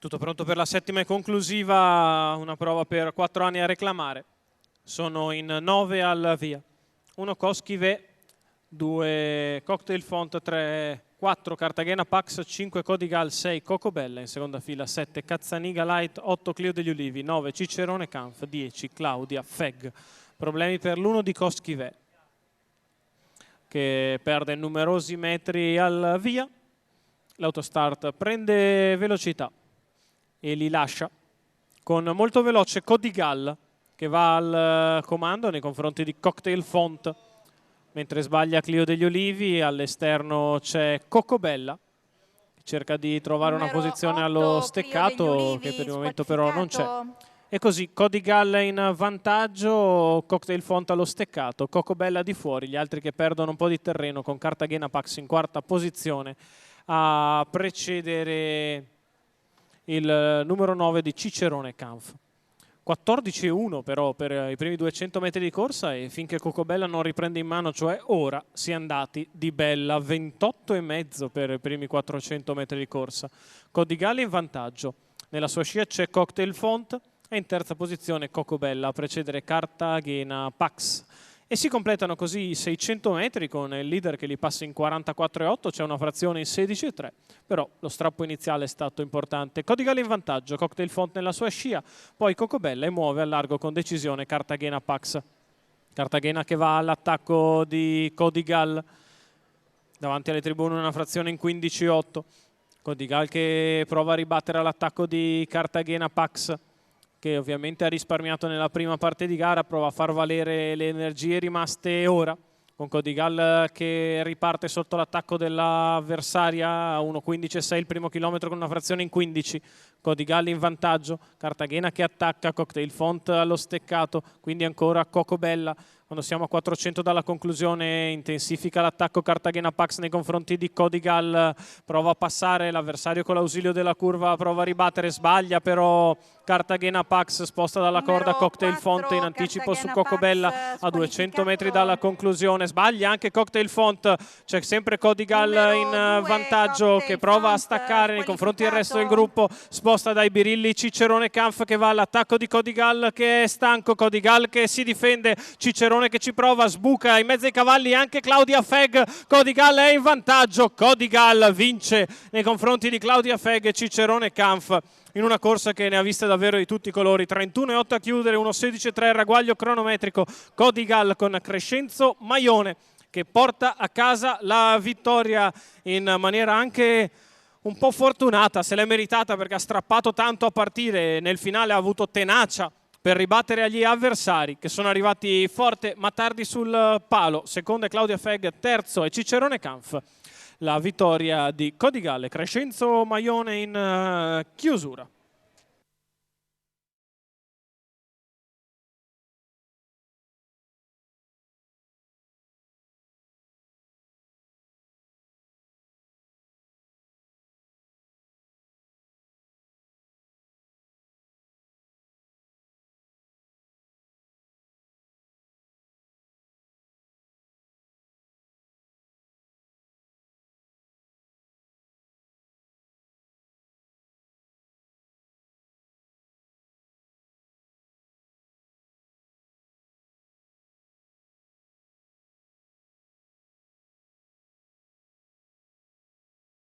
Tutto pronto per la settima e conclusiva, una prova per 4 anni a reclamare. Sono in 9 al via. 1 Coschive, 2 Cocktail Font, 3, 4 Cartagena Pax, 5 Codigal, 6 Cocobella, in seconda fila 7 Cazzaniga Light, 8 Clio degli Ulivi, 9 Cicerone Canf, 10 Claudia Feg. Problemi per l'1 di Coschive, che perde numerosi metri al via. L'autostart prende velocità e li lascia con molto veloce Codigal, che va al comando nei confronti di Cocktail Font, mentre sbaglia Clio degli Ulivi. All'esterno c'è Cocobella, che cerca di trovare una posizione allo steccato, che per il momento però non c'è. E così Codigal in vantaggio, Cocktail Font allo steccato, Cocobella di fuori, gli altri che perdono un po' di terreno con Cartagena Pax in quarta posizione a precedere il numero 9 di Cicerone Canf. 14,1 però per i primi 200 metri di corsa, e finché Cocobella non riprende in mano, cioè ora, si è andati di bella. 28,5 per i primi 400 metri di corsa. Codigal in vantaggio, nella sua scia c'è Cocktail Font e in terza posizione Cocobella a precedere Cartagena Pax. E si completano così i 600 metri con il leader che li passa in 44,8, c'è una frazione in 16,3, però lo strappo iniziale è stato importante. Codigal in vantaggio, Cocktail Font nella sua scia, poi Cocobella e muove a largo con decisione Cartagena Pax. Cartagena che va all'attacco di Codigal, davanti alle tribune una frazione in 15,8. Codigal che prova a ribattere all'attacco di Cartagena Pax, che ovviamente ha risparmiato nella prima parte di gara, prova a far valere le energie rimaste ora, con Codigal che riparte sotto l'attacco dell'avversaria a 1,15,6 il primo chilometro con una frazione in 15. Codigal in vantaggio, Cartagena che attacca, Cocktail Font allo steccato, quindi ancora Cocobella. Quando siamo a 400 dalla conclusione intensifica l'attacco Cartagena Pax nei confronti di Codigal, prova a passare l'avversario con l'ausilio della curva, prova a ribattere, sbaglia però Cartagena Pax, sposta dalla corda Cocktail Font in anticipo su Cocobella a 200 metri dalla conclusione, sbaglia anche Cocktail Font, c'è sempre Codigal in vantaggio che prova a staccare nei confronti del resto del gruppo, sposta dai birilli Cicerone Canf che va all'attacco di Codigal che è stanco, Codigal che si difende, Cicerone che ci prova, sbuca in mezzo ai cavalli anche Claudia Feg. Codigal è in vantaggio, Codigal vince nei confronti di Claudia Feg e Cicerone Canf in una corsa che ne ha viste davvero di tutti i colori. 31,8 a chiudere, 1,16,3 il ragguaglio cronometrico. Codigal con Crescenzo Maione che porta a casa la vittoria in maniera anche un po' fortunata, se l'è meritata perché ha strappato tanto a partire, nel finale ha avuto tenacia per ribattere agli avversari che sono arrivati forte ma tardi sul palo. Seconda è Claudia Feg, terzo è Cicerone Canf. La vittoria di Codigal e Crescenzo Maione in chiusura.